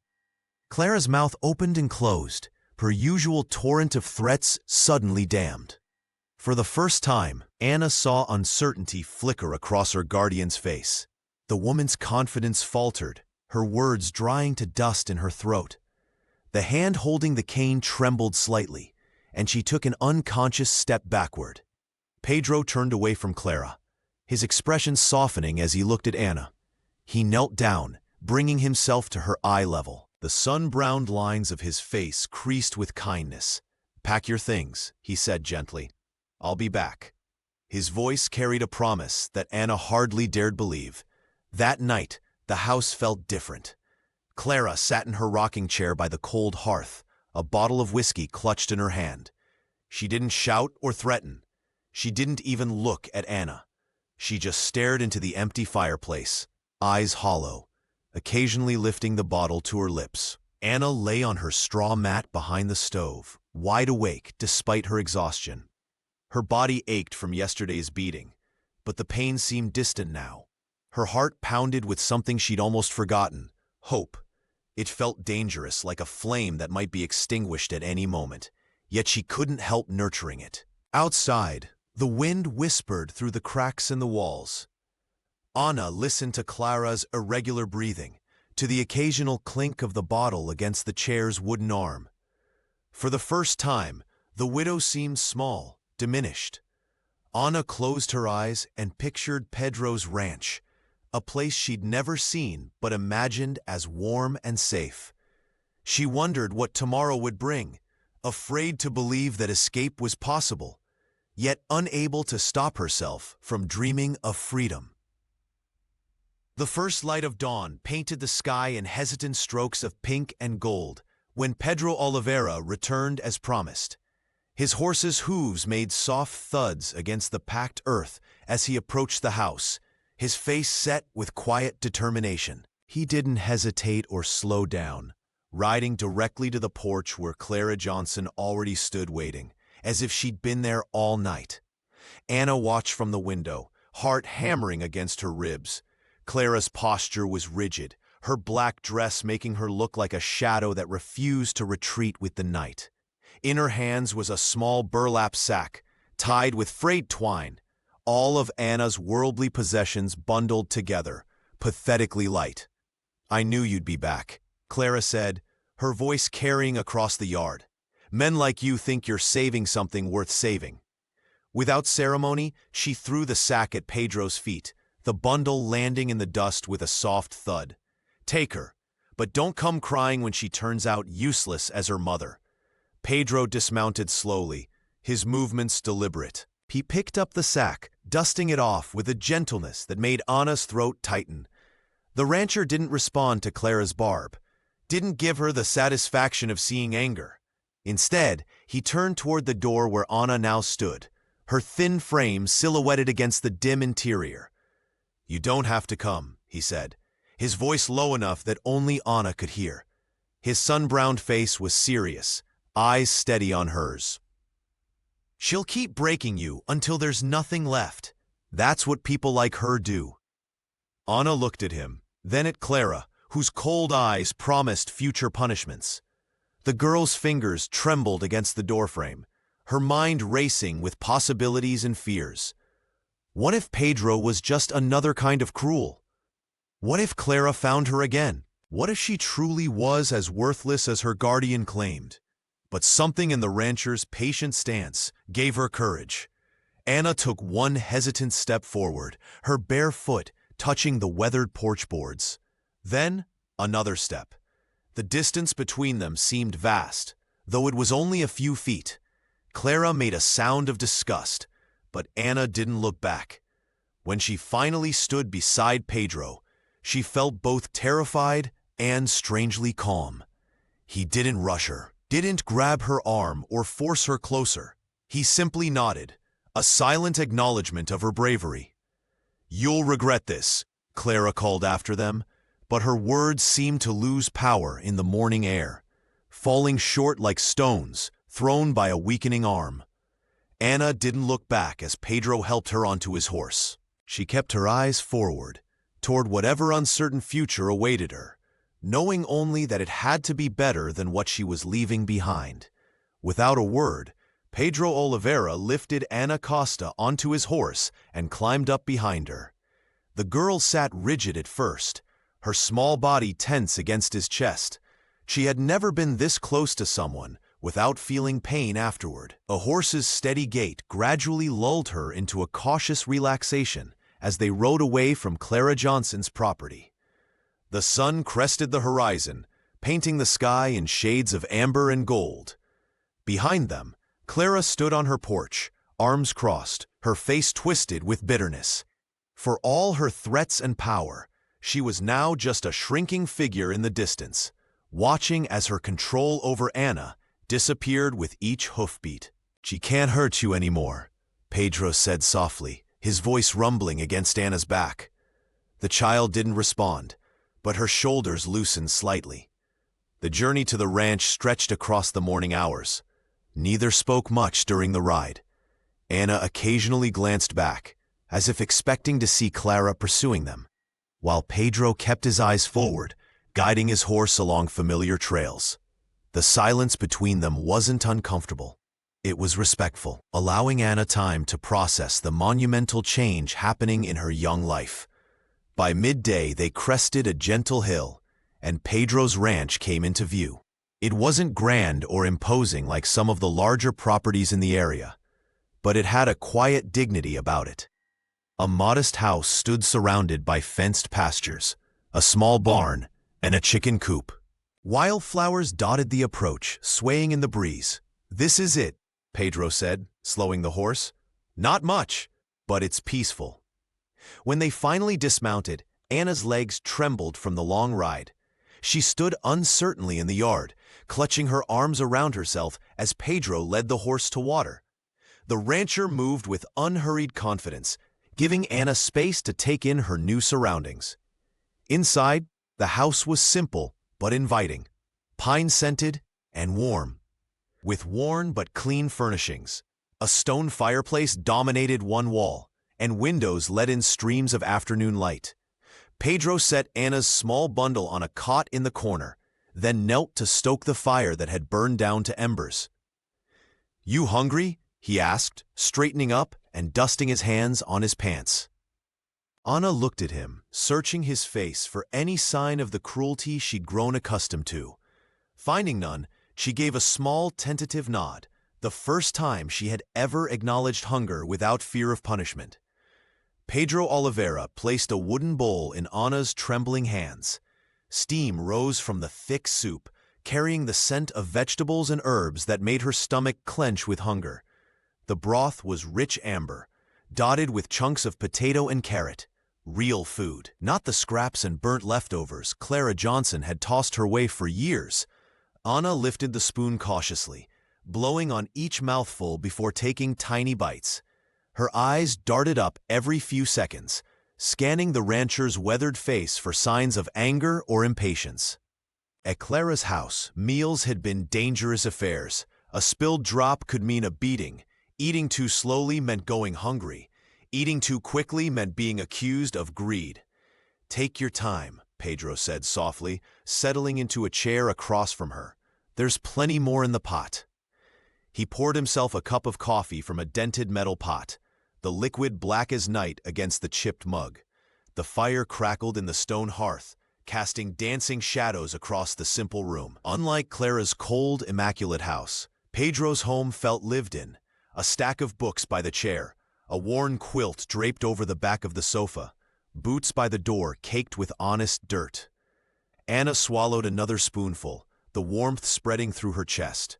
[SPEAKER 1] Clara's mouth opened and closed, her usual torrent of threats suddenly dammed. For the first time, Anna saw uncertainty flicker across her guardian's face. The woman's confidence faltered, her words drying to dust in her throat. The hand holding the cane trembled slightly, and she took an unconscious step backward. Pedro turned away from Clara, his expression softening as he looked at Anna. He knelt down, bringing himself to her eye level. The sun-browned lines of his face creased with kindness. "Pack your things," he said gently. "I'll be back." His voice carried a promise that Anna hardly dared believe. That night, the house felt different. Clara sat in her rocking chair by the cold hearth, a bottle of whiskey clutched in her hand. She didn't shout or threaten. She didn't even look at Anna. She just stared into the empty fireplace, eyes hollow, occasionally lifting the bottle to her lips. Anna lay on her straw mat behind the stove, wide awake despite her exhaustion. Her body ached from yesterday's beating, but the pain seemed distant now. Her heart pounded with something she'd almost forgotten: hope. It felt dangerous, like a flame that might be extinguished at any moment, yet she couldn't help nurturing it. Outside, the wind whispered through the cracks in the walls. Anna listened to Clara's irregular breathing, to the occasional clink of the bottle against the chair's wooden arm. For the first time, the widow seemed small, diminished. Anna closed her eyes and pictured Pedro's ranch, a place she'd never seen but imagined as warm and safe. She wondered what tomorrow would bring, afraid to believe that escape was possible, yet unable to stop herself from dreaming of freedom. The first light of dawn painted the sky in hesitant strokes of pink and gold when Pedro Oliveira returned as promised. His horse's hooves made soft thuds against the packed earth as he approached the house, his face set with quiet determination. He didn't hesitate or slow down, riding directly to the porch where Clara Johnson already stood waiting, as if she'd been there all night. Anna watched from the window, heart hammering against her ribs. Clara's posture was rigid, her black dress making her look like a shadow that refused to retreat with the night. In her hands was a small burlap sack, tied with frayed twine, all of Anna's worldly possessions bundled together, pathetically light. "I knew you'd be back," Clara said, her voice carrying across the yard. "Men like you think you're saving something worth saving." Without ceremony, she threw the sack at Pedro's feet, the bundle landing in the dust with a soft thud. "Take her, but don't come crying when she turns out useless as her mother." Pedro dismounted slowly, his movements deliberate. He picked up the sack, dusting it off with a gentleness that made Anna's throat tighten. The rancher didn't respond to Clara's barb, didn't give her the satisfaction of seeing anger. Instead, he turned toward the door where Anna now stood, her thin frame silhouetted against the dim interior. "You don't have to come," he said, his voice low enough that only Anna could hear. His sun-browned face was serious, eyes steady on hers. "She'll keep breaking you until there's nothing left. That's what people like her do." Anna looked at him, then at Clara, whose cold eyes promised future punishments. The girl's fingers trembled against the doorframe, her mind racing with possibilities and fears. What if Pedro was just another kind of cruel? What if Clara found her again? What if she truly was as worthless as her guardian claimed? But something in the rancher's patient stance gave her courage. Anna took one hesitant step forward, her bare foot touching the weathered porch boards. Then, another step. The distance between them seemed vast, though it was only a few feet. Clara made a sound of disgust, but Anna didn't look back. When she finally stood beside Pedro, she felt both terrified and strangely calm. He didn't rush her, didn't grab her arm or force her closer. He simply nodded, a silent acknowledgement of her bravery. "You'll regret this," Clara called after them, but her words seemed to lose power in the morning air, falling short like stones thrown by a weakening arm. Anna didn't look back as Pedro helped her onto his horse. She kept her eyes forward, toward whatever uncertain future awaited her, knowing only that it had to be better than what she was leaving behind. Without a word, Pedro Oliveira lifted Ana Costa onto his horse and climbed up behind her. The girl sat rigid at first, her small body tense against his chest. She had never been this close to someone without feeling pain afterward. A horse's steady gait gradually lulled her into a cautious relaxation as they rode away from Clara Johnson's property. The sun crested the horizon, painting the sky in shades of amber and gold. Behind them, Clara stood on her porch, arms crossed, her face twisted with bitterness. For all her threats and power, she was now just a shrinking figure in the distance, watching as her control over Anna disappeared with each hoofbeat. "She can't hurt you anymore," Pedro said softly, his voice rumbling against Anna's back. The child didn't respond, but her shoulders loosened slightly. The journey to the ranch stretched across the morning hours. Neither spoke much during the ride. Anna occasionally glanced back, as if expecting to see Clara pursuing them, while Pedro kept his eyes forward, guiding his horse along familiar trails. The silence between them wasn't uncomfortable. It was respectful, allowing Anna time to process the monumental change happening in her young life. By midday, they crested a gentle hill, and Pedro's ranch came into view. It wasn't grand or imposing like some of the larger properties in the area, but it had a quiet dignity about it. A modest house stood surrounded by fenced pastures, a small barn, and a chicken coop. Wildflowers dotted the approach, swaying in the breeze. "This is it," Pedro said, slowing the horse. "Not much, but it's peaceful." When they finally dismounted, Anna's legs trembled from the long ride. She stood uncertainly in the yard, clutching her arms around herself as Pedro led the horse to water. The rancher moved with unhurried confidence, giving Anna space to take in her new surroundings. Inside, the house was simple but inviting, pine-scented and warm. With worn but clean furnishings, a stone fireplace dominated one wall, and windows let in streams of afternoon light. Pedro set Anna's small bundle on a cot in the corner, then knelt to stoke the fire that had burned down to embers. "You hungry?" he asked, straightening up and dusting his hands on his pants. Anna looked at him, searching his face for any sign of the cruelty she'd grown accustomed to. Finding none, she gave a small, tentative nod, the first time she had ever acknowledged hunger without fear of punishment. Pedro Oliveira placed a wooden bowl in Anna's trembling hands. Steam rose from the thick soup, carrying the scent of vegetables and herbs that made her stomach clench with hunger. The broth was rich amber, dotted with chunks of potato and carrot. Real food, not the scraps and burnt leftovers Clara Johnson had tossed her way for years. Anna lifted the spoon cautiously, blowing on each mouthful before taking tiny bites. Her eyes darted up every few seconds, scanning the rancher's weathered face for signs of anger or impatience. At Clara's house, meals had been dangerous affairs. A spilled drop could mean a beating. Eating too slowly meant going hungry. Eating too quickly meant being accused of greed. "Take your time," Pedro said softly, settling into a chair across from her. "There's plenty more in the pot." He poured himself a cup of coffee from a dented metal pot, the liquid black as night against the chipped mug. The fire crackled in the stone hearth, casting dancing shadows across the simple room. Unlike Clara's cold, immaculate house, Pedro's home felt lived in. A stack of books by the chair, a worn quilt draped over the back of the sofa, boots by the door caked with honest dirt. Anna swallowed another spoonful, the warmth spreading through her chest.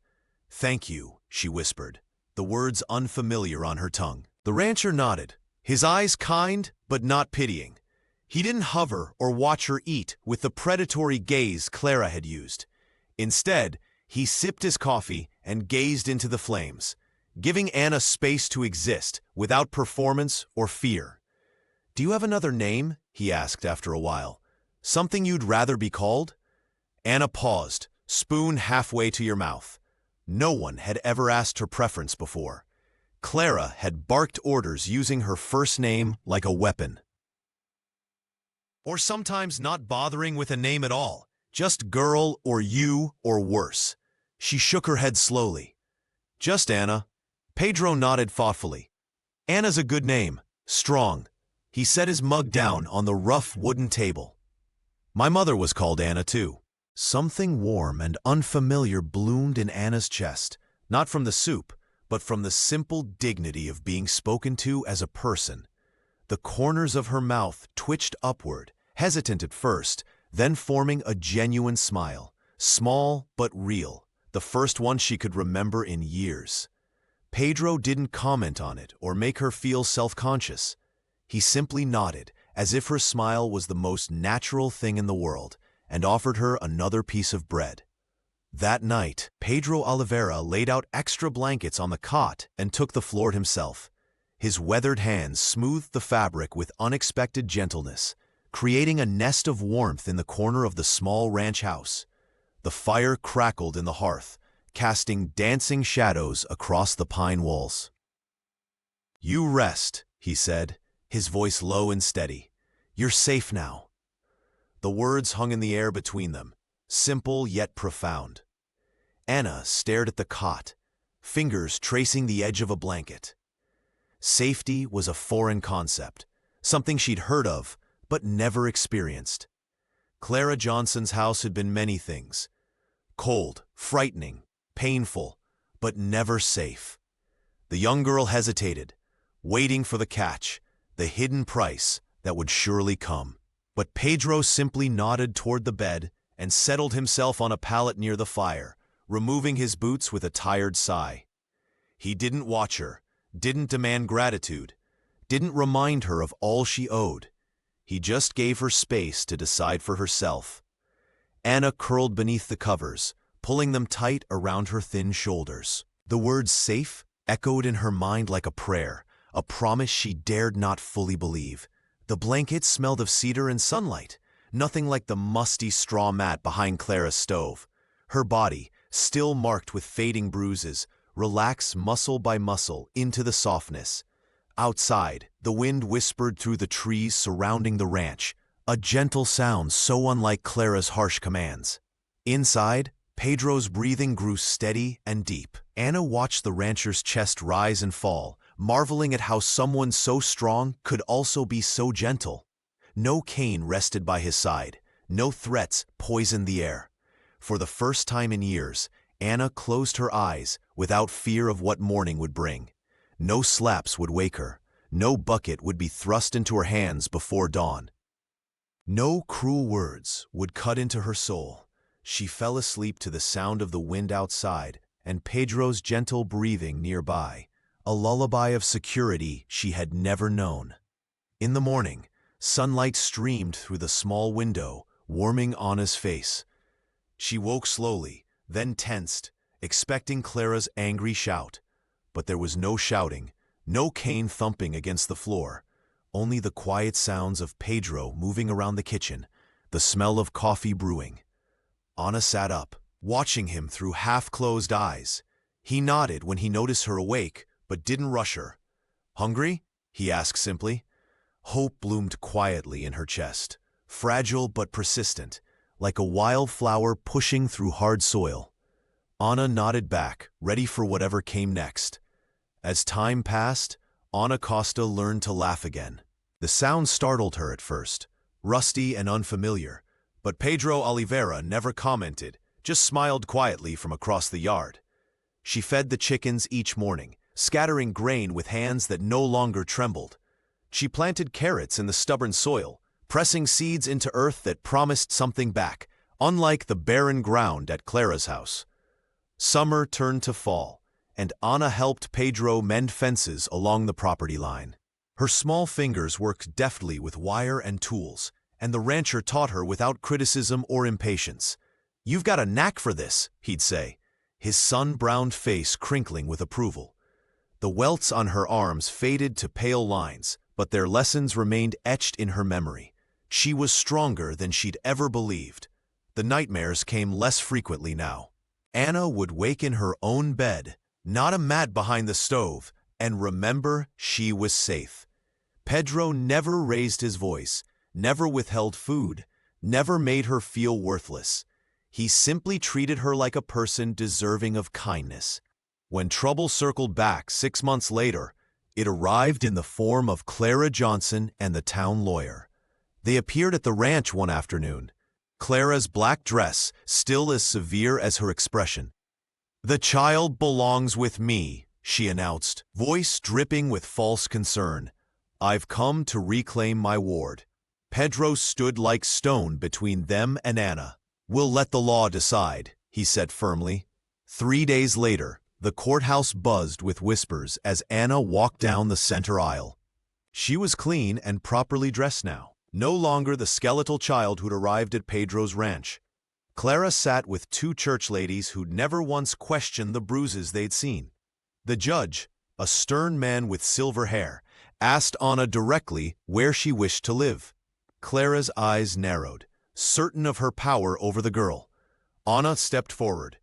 [SPEAKER 1] "Thank you," she whispered, the words unfamiliar on her tongue. The rancher nodded, his eyes kind but not pitying. He didn't hover or watch her eat with the predatory gaze Clara had used. Instead, he sipped his coffee and gazed into the flames, giving Anna space to exist without performance or fear. "Do you have another name?" he asked after a while. "Something you'd rather be called?" Anna paused, spoon halfway to your mouth. No one had ever asked her preference before. Clara had barked orders using her first name like a weapon. Or sometimes not bothering with a name at all, just girl or you or worse. She shook her head slowly. "Just Anna." Pedro nodded thoughtfully. "Anna's a good name, strong." He set his mug down on the rough wooden table. "My mother was called Anna too." Something warm and unfamiliar bloomed in Anna's chest, not from the soup, but from the simple dignity of being spoken to as a person. The corners of her mouth twitched upward, hesitant at first, then forming a genuine smile, small but real, the first one she could remember in years. Pedro didn't comment on it or make her feel self-conscious. He simply nodded, as if her smile was the most natural thing in the world, and offered her another piece of bread. That night, Pedro Oliveira laid out extra blankets on the cot and took the floor himself. His weathered hands smoothed the fabric with unexpected gentleness, creating a nest of warmth in the corner of the small ranch house. The fire crackled in the hearth, casting dancing shadows across the pine walls. "You rest," he said, his voice low and steady. "You're safe now." The words hung in the air between them, simple yet profound. Anna stared at the cot, fingers tracing the edge of a blanket. Safety was a foreign concept, something she'd heard of, but never experienced. Clara Johnson's house had been many things: cold, frightening, painful, but never safe. The young girl hesitated, waiting for the catch, the hidden price that would surely come. But Pedro simply nodded toward the bed and settled himself on a pallet near the fire, removing his boots with a tired sigh. He didn't watch her, didn't demand gratitude, didn't remind her of all she owed. He just gave her space to decide for herself. Anna curled beneath the covers, pulling them tight around her thin shoulders. The word safe echoed in her mind like a prayer, a promise she dared not fully believe. The blanket smelled of cedar and sunlight, nothing like the musty straw mat behind Clara's stove. Her body, still marked with fading bruises, relaxed muscle by muscle into the softness. Outside, the wind whispered through the trees surrounding the ranch, a gentle sound so unlike Clara's harsh commands. Inside, Pedro's breathing grew steady and deep. Anna watched the rancher's chest rise and fall, marveling at how someone so strong could also be so gentle. No cane rested by his side, no threats poisoned the air. For the first time in years, Anna closed her eyes without fear of what morning would bring. No slaps would wake her, no bucket would be thrust into her hands before dawn. No cruel words would cut into her soul. She fell asleep to the sound of the wind outside and Pedro's gentle breathing nearby, a lullaby of security she had never known. In the morning, sunlight streamed through the small window, warming Anna's face. She woke slowly, then tensed, expecting Clara's angry shout. But there was no shouting, no cane thumping against the floor, only the quiet sounds of Pedro moving around the kitchen, the smell of coffee brewing. Anna sat up, watching him through half-closed eyes. He nodded when he noticed her awake, but didn't rush her. "Hungry?" he asked simply. Hope bloomed quietly in her chest, fragile but persistent, like a wildflower pushing through hard soil. Anna nodded back, ready for whatever came next. As time passed, Ana Costa learned to laugh again. The sound startled her at first, rusty and unfamiliar, but Pedro Oliveira never commented, just smiled quietly from across the yard. She fed the chickens each morning, scattering grain with hands that no longer trembled. She planted carrots in the stubborn soil, pressing seeds into earth that promised something back, unlike the barren ground at Clara's house. Summer turned to fall, and Ana helped Pedro mend fences along the property line. Her small fingers worked deftly with wire and tools, and the rancher taught her without criticism or impatience. "You've got a knack for this," he'd say, his sun-browned face crinkling with approval. The welts on her arms faded to pale lines, but their lessons remained etched in her memory. She was stronger than she'd ever believed. The nightmares came less frequently now. Anna would wake in her own bed, not a mat behind the stove, and remember she was safe. Pedro never raised his voice, never withheld food, never made her feel worthless. He simply treated her like a person deserving of kindness. When trouble circled back 6 months later, it arrived in the form of Clara Johnson and the town lawyer. They appeared at the ranch one afternoon, Clara's black dress still as severe as her expression. "The child belongs with me," she announced, voice dripping with false concern. "I've come to reclaim my ward." Pedro stood like stone between them and Anna. "We'll let the law decide," he said firmly. 3 days later, the courthouse buzzed with whispers as Anna walked down the center aisle. She was clean and properly dressed now, no longer the skeletal child who'd arrived at Pedro's ranch. Clara sat with 2 church ladies who'd never once questioned the bruises they'd seen. The judge, a stern man with silver hair, asked Anna directly where she wished to live. Clara's eyes narrowed, certain of her power over the girl. Anna stepped forward.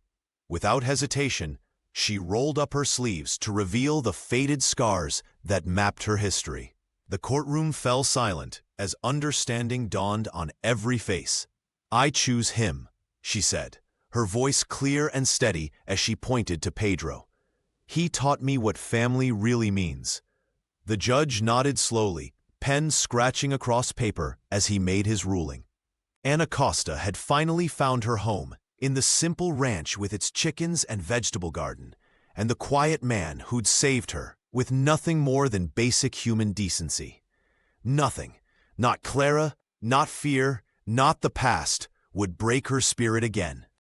[SPEAKER 1] Without hesitation, she rolled up her sleeves to reveal the faded scars that mapped her history. The courtroom fell silent as understanding dawned on every face. "I choose him," she said, her voice clear and steady as she pointed to Pedro. "He taught me what family really means." The judge nodded slowly, pen scratching across paper as he made his ruling. Anna Costa had finally found her home, in the simple ranch with its chickens and vegetable garden, and the quiet man who'd saved her with nothing more than basic human decency. Nothing, not Clara, not fear, not the past, would break her spirit again.